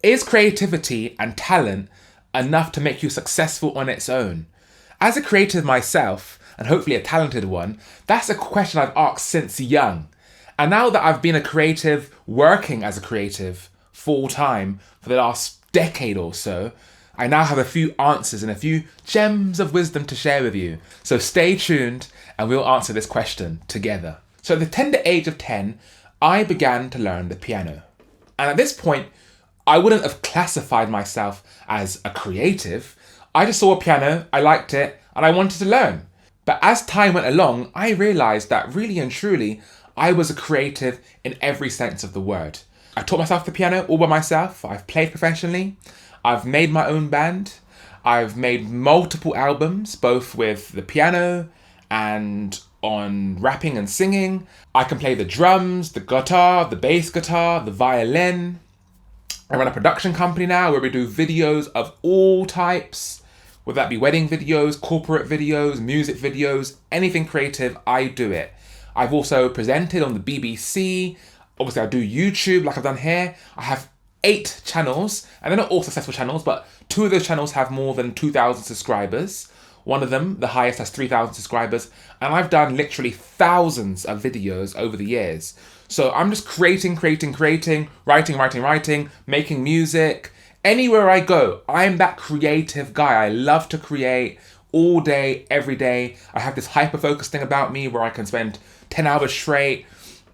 Is creativity and talent enough to make you successful on its own? As a creative myself, and hopefully a talented one, that's a question I've asked since young. And now that I've been a creative, working as a creative full time for the last decade or so, I now have a few answers and a few gems of wisdom to share with you. So stay tuned and we'll answer this question together. So at the tender age of 10, I began to learn the piano. And at this point, I wouldn't have classified myself as a creative. I just saw a piano, I liked it, and I wanted to learn. But as time went along, I realized that really and truly, I was a creative in every sense of the word. I taught myself the piano all by myself. I've played professionally. I've made my own band. I've made multiple albums, both with the piano and on rapping and singing. I can play the drums, the guitar, the bass guitar, the violin. I run a production company now where we do videos of all types, whether that be wedding videos, corporate videos, music videos, anything creative, I do it. I've also presented on the BBC. Obviously, I do YouTube like I've done here. I have 8 channels, and they're not all successful channels, but 2 of those channels have more than 2,000 subscribers. One of them, the highest, has 3,000 subscribers, and I've done literally thousands of videos over the years. So I'm just creating, writing, making music. Anywhere I go, I'm that creative guy. I love to create all day, every day. I have this hyper-focused thing about me where I can spend 10 hours straight,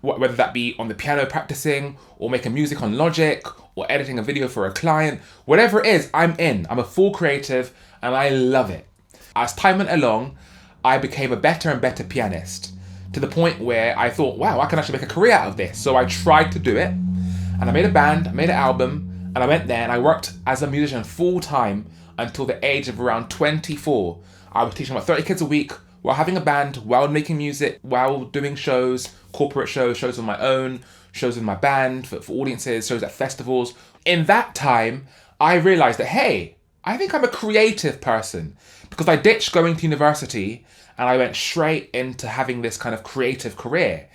whether that be on the piano practicing, or making music on Logic, or editing a video for a client. Whatever it is, I'm in. I'm a full creative, and I love it. As time went along, I became a better and better pianist, to the point where I thought, wow, I can actually make a career out of this. So I tried to do it, and I made a band, I made an album, and I went there and I worked as a musician full time until the age of around 24. I was teaching about 30 kids a week while having a band, while making music, while doing shows, corporate shows, shows on my own, shows with my band, for audiences, shows at festivals. In that time, I realized that, hey, I think I'm a creative person, because I ditched going to university and I went straight into having this kind of creative career.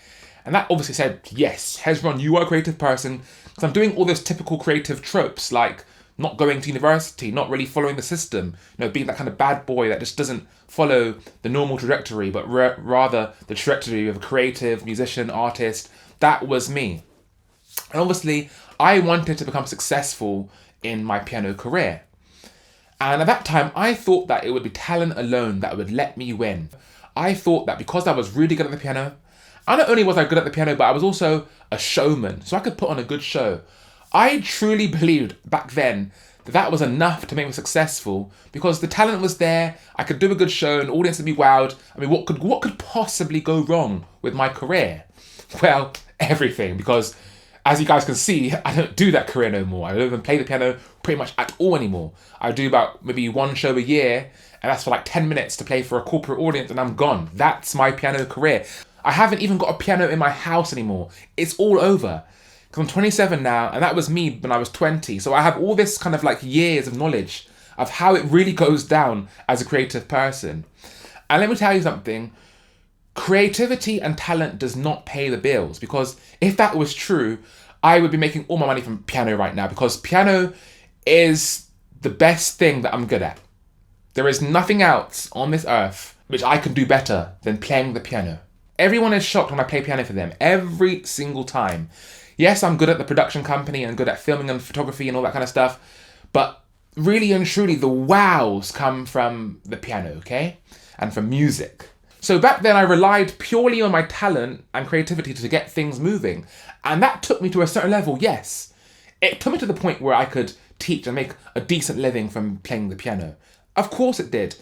And that obviously said, yes, Hezron, you are a creative person, because I'm doing all those typical creative tropes, like not going to university, not really following the system, being that kind of bad boy that just doesn't follow the normal trajectory, but rather the trajectory of a creative musician, artist. That was me. And obviously, I wanted to become successful in my piano career. And at that time, I thought that it would be talent alone that would let me win. I thought that because I was really good at the piano, and not only was I good at the piano, but I was also a showman, so I could put on a good show. I truly believed back then that that was enough to make me successful, because the talent was there, I could do a good show, and the audience would be wowed. I mean, what could possibly go wrong with my career? Well, everything, because as you guys can see, I don't do that career no more. I don't even play the piano pretty much at all anymore. I do about maybe 1 show a year, and that's for like 10 minutes to play for a corporate audience, and I'm gone. That's my piano career. I haven't even got a piano in my house anymore. It's all over. Because I'm 27 now, and that was me when I was 20. So I have all this kind of like years of knowledge of how it really goes down as a creative person. And let me tell you something. Creativity and talent does not pay the bills, because if that was true, I would be making all my money from piano right now, because piano is the best thing that I'm good at. There is nothing else on this earth which I can do better than playing the piano. Everyone is shocked when I play piano for them, every single time. Yes, I'm good at the production company and good at filming and photography and all that kind of stuff, but really and truly the wows come from the piano, okay? And from music. So back then I relied purely on my talent and creativity to get things moving. And that took me to a certain level, yes. It took me to the point where I could teach and make a decent living from playing the piano. Of course it did.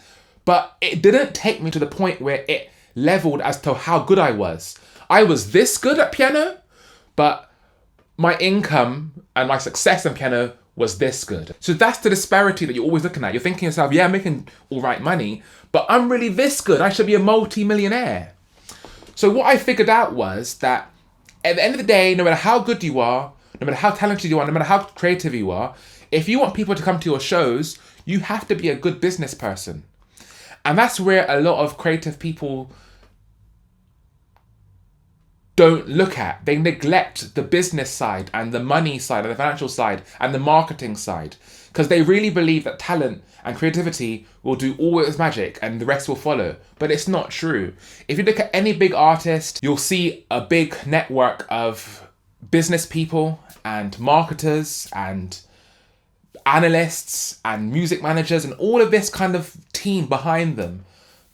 But it didn't take me to the point where it leveled as to how good I was. I was this good at piano, but my income and my success in piano was this good. So that's the disparity that you're always looking at. You're thinking to yourself, yeah, I'm making all right money, but I'm really this good. I should be a multi-millionaire. So what I figured out was that at the end of the day, no matter how good you are, no matter how talented you are, no matter how creative you are, if you want people to come to your shows, you have to be a good business person. And that's where a lot of creative people don't look at. They neglect the business side and the money side and the financial side and the marketing side, because they really believe that talent and creativity will do all its magic and the rest will follow. But it's not true. If you look at any big artist, you'll see a big network of business people and marketers and analysts and music managers and all of this kind of team behind them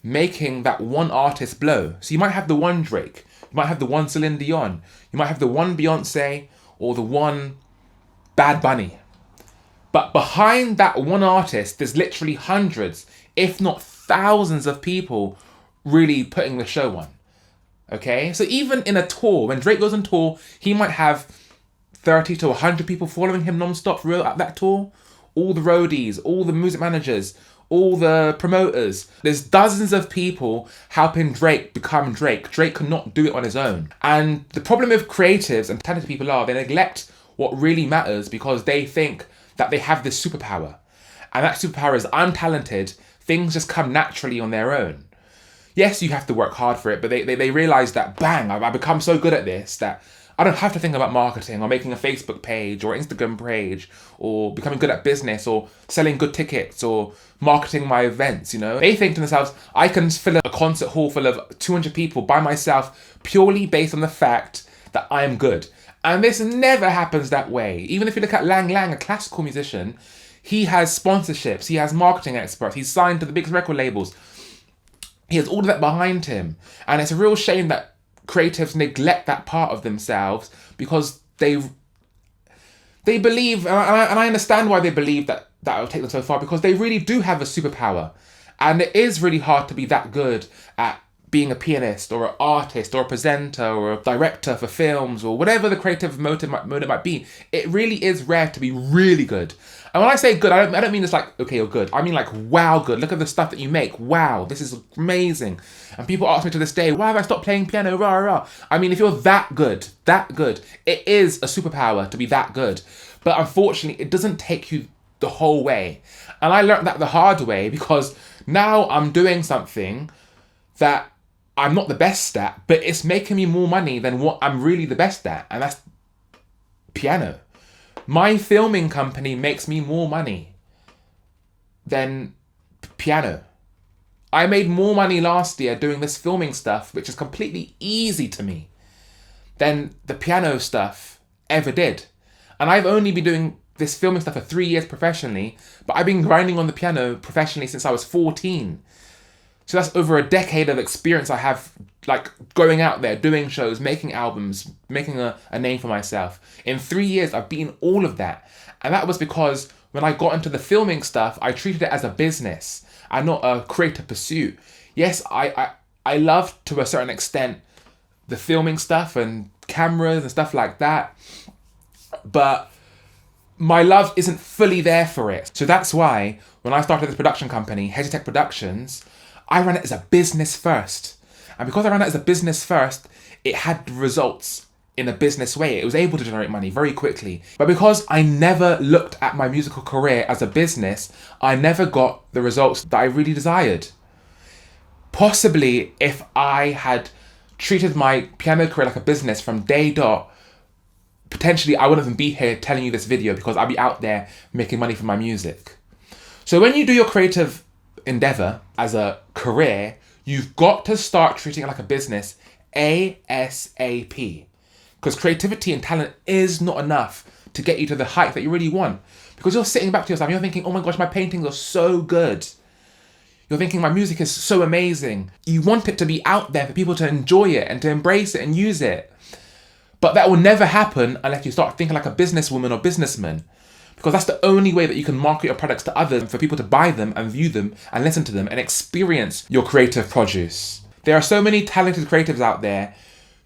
making that one artist blow. So you might have the one Drake, you might have the one Celine Dion, you might have the one Beyonce or the one Bad Bunny. But behind that one artist, there's literally hundreds, if not thousands of people really putting the show on. Okay? So even in a tour, when Drake goes on tour, he might have 30 to 100 people following him non-stop throughout that tour. All the roadies, all the music managers, all the promoters. There's dozens of people helping Drake become Drake. Drake cannot do it on his own. And the problem with creatives and talented people are they neglect what really matters because they think that they have this superpower. And that superpower is I'm talented. Things just come naturally on their own. Yes, you have to work hard for it, but they realize that, bang, I've become so good at this that I don't have to think about marketing or making a Facebook page or Instagram page or becoming good at business or selling good tickets or marketing my events, you know. They think to themselves, I can fill a concert hall full of 200 people by myself purely based on the fact that I'm good. And this never happens that way. Even if you look at Lang Lang, a classical musician, he has sponsorships, he has marketing experts, he's signed to the biggest record labels. He has all of that behind him. And it's a real shame that creatives neglect that part of themselves because they believe, and I understand why they believe that will take them so far, because they really do have a superpower. And it is really hard to be that good at being a pianist or an artist or a presenter or a director for films or whatever the creative motive might be. It really is rare to be really good. And when I say good, I don't mean it's like, okay, you're good. I mean like, wow, good. Look at the stuff that you make. Wow, this is amazing. And people ask me to this day, why have I stopped playing piano? Rah, rah. I mean, if you're that good, it is a superpower to be that good. But unfortunately, it doesn't take you the whole way. And I learned that the hard way because now I'm doing something that I'm not the best at, but it's making me more money than what I'm really the best at. And that's piano. My filming company makes me more money than piano. I made more money last year doing this filming stuff, which is completely easy to me, than the piano stuff ever did. And I've only been doing this filming stuff for 3 years professionally, but I've been grinding on the piano professionally since I was 14. So that's over a decade of experience I have, like going out there, doing shows, making albums, making a name for myself. In 3 years, I've beaten all of that. And that was because when I got into the filming stuff, I treated it as a business and not a creative pursuit. Yes, I love to a certain extent the filming stuff and cameras and stuff like that. But my love isn't fully there for it. So that's why when I started this production company, HezyTek Productions, I ran it as a business first. And because I ran it as a business first, it had results in a business way. It was able to generate money very quickly. But because I never looked at my musical career as a business, I never got the results that I really desired. Possibly if I had treated my piano career like a business from day dot, potentially I wouldn't even be here telling you this video because I'd be out there making money from my music. So when you do your creative endeavor as a career, you've got to start treating it like a business ASAP. Because creativity and talent is not enough to get you to the height that you really want. Because you're sitting back to yourself and you're thinking, oh my gosh, my paintings are so good. You're thinking my music is so amazing. You want it to be out there for people to enjoy it and to embrace it and use it. But that will never happen unless you start thinking like a businesswoman or businessman. Because that's the only way that you can market your products to others, for people to buy them and view them and listen to them and experience your creative produce. There are so many talented creatives out there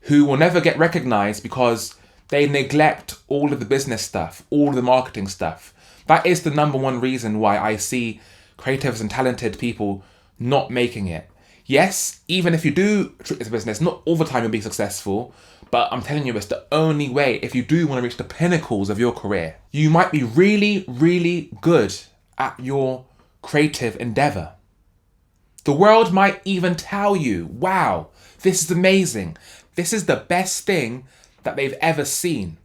who will never get recognized because they neglect all of the business stuff, all of the marketing stuff. That is the number one reason why I see creatives and talented people not making it. Yes, even if you do treat this business, not all the time you'll be successful, but I'm telling you, it's the only way if you do want to reach the pinnacles of your career. You might be really, really good at your creative endeavor. The world might even tell you, wow, this is amazing. This is the best thing that they've ever seen.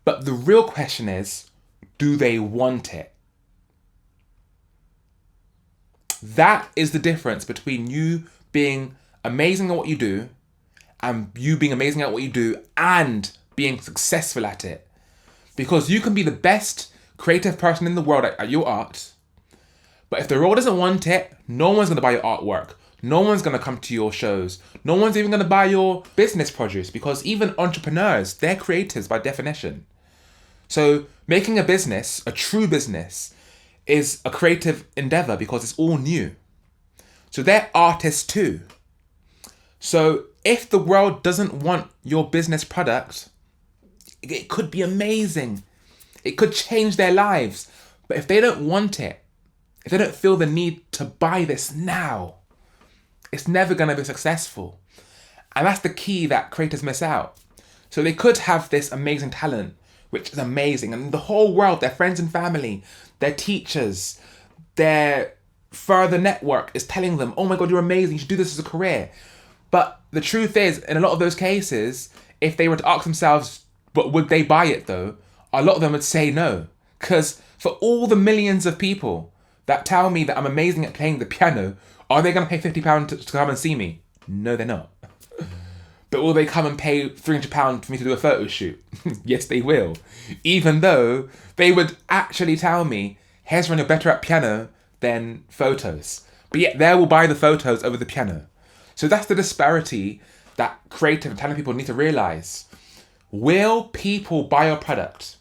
But the real question is, do they want it? That is the difference between you being amazing at what you do and you being amazing at what you do and being successful at it. Because you can be the best creative person in the world at your art, but if the world doesn't want it, no one's going to buy your artwork. No one's going to come to your shows. No one's even going to buy your business produce, because even entrepreneurs, they're creatives by definition. So making a business, a true business, is a creative endeavor because it's all new. So they're artists too. So if the world doesn't want your business product, it could be amazing. It could change their lives. But if they don't want it, if they don't feel the need to buy this now, it's never going to be successful. And that's the key that creators miss out. So they could have this amazing talent, which is amazing. And the whole world, their friends and family, their teachers, their further network is telling them, oh my God, you're amazing. You should do this as a career. But the truth is, in a lot of those cases, if they were to ask themselves, but would they buy it though? A lot of them would say no. Because for all the millions of people that tell me that I'm amazing at playing the piano, are they going to pay £50 to come and see me? No, they're not. But will they come and pay £300 for me to do a photo shoot? Yes, they will. Even though they would actually tell me, Hezron, you're better at piano than photos. But yet they will buy the photos over the piano. So that's the disparity that creative and talented people need to realise. Will people buy your product?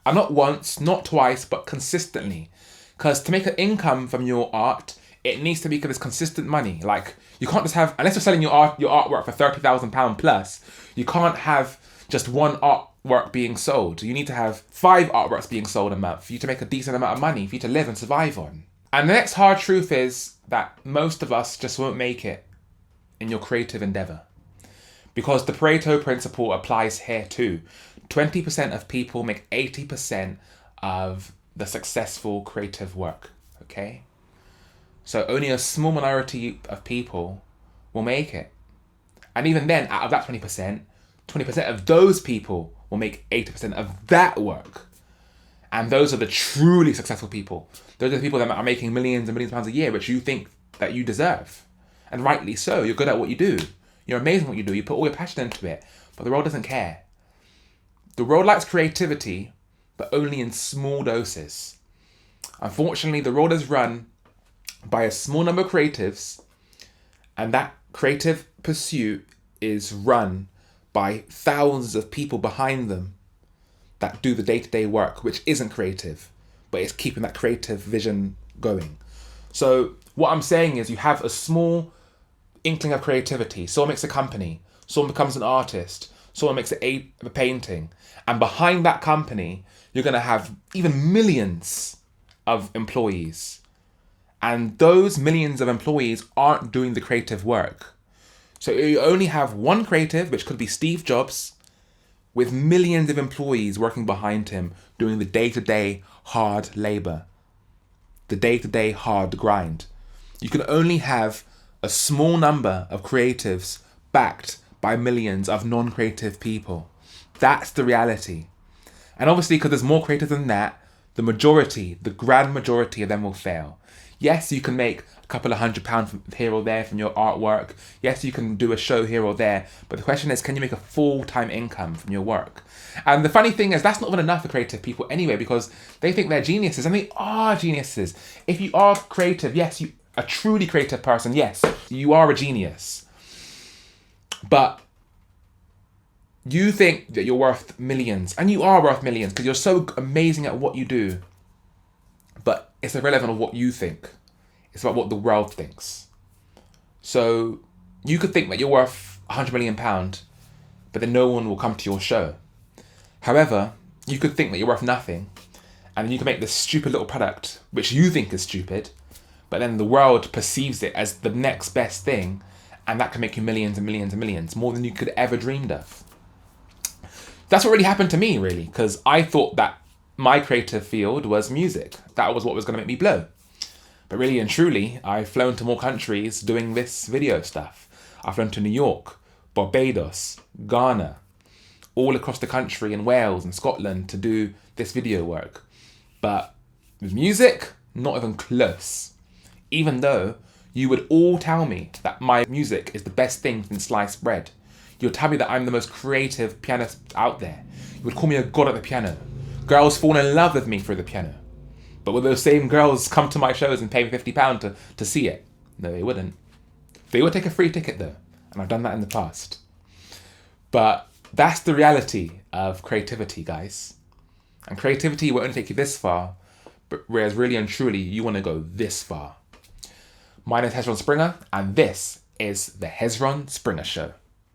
And not once, not twice, but consistently. Because to make an income from your art, it needs to be this consistent money. Like, you can't just have, unless you're selling your artwork for £30,000 plus, you can't have just one artwork being sold. You need to have 5 artworks being sold a month for you to make a decent amount of money, for you to live and survive on. And the next hard truth is that most of us just won't make it in your creative endeavor. Because the Pareto principle applies here too. 20% of people make 80% of the successful creative work, okay? So only a small minority of people will make it. And even then, out of that 20%, 20% of those people will make 80% of that work. And those are the truly successful people. Those are the people that are making millions and millions of pounds a year, which you think that you deserve. And rightly so. You're good at what you do. You're amazing at what you do. You put all your passion into it. But the world doesn't care. The world likes creativity, but only in small doses. Unfortunately, the world is run by a small number of creatives, and that creative pursuit is run by thousands of people behind them that do the day-to-day work, which isn't creative, but it's keeping that creative vision going. So what I'm saying is, you have a small inkling of creativity. Someone makes a company, someone becomes an artist, someone makes a painting, and behind that company, you're going to have even millions of employees. And those millions of employees aren't doing the creative work. So you only have one creative, which could be Steve Jobs, with millions of employees working behind him, doing the day-to-day hard labor, the day-to-day hard grind. You can only have a small number of creatives backed by millions of non-creative people. That's the reality. And obviously, because there's more creatives than that, the grand majority of them will fail. Yes, you can make a couple of £100 here or there from your artwork. Yes, you can do a show here or there. But the question is, can you make a full-time income from your work? And the funny thing is, that's not even enough for creative people anyway, because they think they're geniuses, and they are geniuses. If you are creative, yes, you a truly creative person, yes, you are a genius. But you think that you're worth millions, and you are worth millions because you're so amazing at what you do. But it's irrelevant of what you think. It's about what the world thinks. So you could think that you're worth £100 million, but then no one will come to your show. However, you could think that you're worth nothing, and then you can make this stupid little product, which you think is stupid, but then the world perceives it as the next best thing, and that can make you millions and millions and millions, more than you could ever dreamed of. That's what really happened to me, really, because I thought that my creative field was music. That was what was going to make me blow. But really and truly, I've flown to more countries doing this video stuff. I've flown to New York, Barbados, Ghana, all across the country in Wales and Scotland to do this video work. But with music, not even close. Even though you would all tell me that my music is the best thing since sliced bread. You would tell me that I'm the most creative pianist out there. You would call me a god at the piano. Girls fall in love with me through the piano. But will those same girls come to my shows and pay me £50 to see it? No, they wouldn't. They would take a free ticket though, and I've done that in the past. But that's the reality of creativity, guys. And creativity will only take you this far, but whereas really and truly, you want to go this far. My name is Hezron Springer, and this is the Hezron Springer Show.